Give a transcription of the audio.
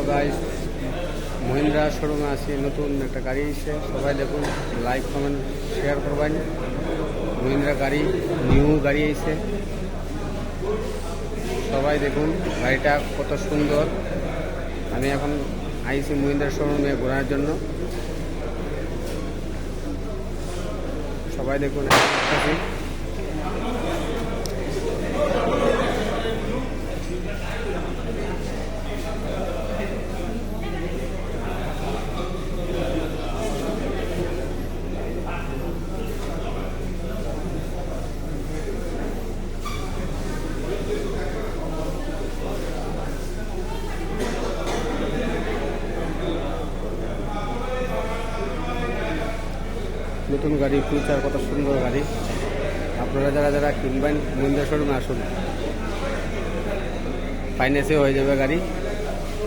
Hello guys, Mahindra শোরুমে আসি, নতুন একটা গাড়ি এসে সবাই দেখুন, লাইক কমেন্ট শেয়ার করবেন। মহিন্দ্রা গাড়ি, নিউ গাড়ি এসে সবাই দেখুন গাড়িটা কত সুন্দর। আমি এখন আইসি মহিন্দ্রা শোরুমে ঘোরার জন্য। সবাই দেখুন নতুন গাড়ি, ফিউচার কত সুন্দর গাড়ি। আপনারা যারা যারা কিনবেন মহিন্দ্রা শোরুমে আসুন, ফাইন্যান্সে হয়ে যাবে গাড়ি।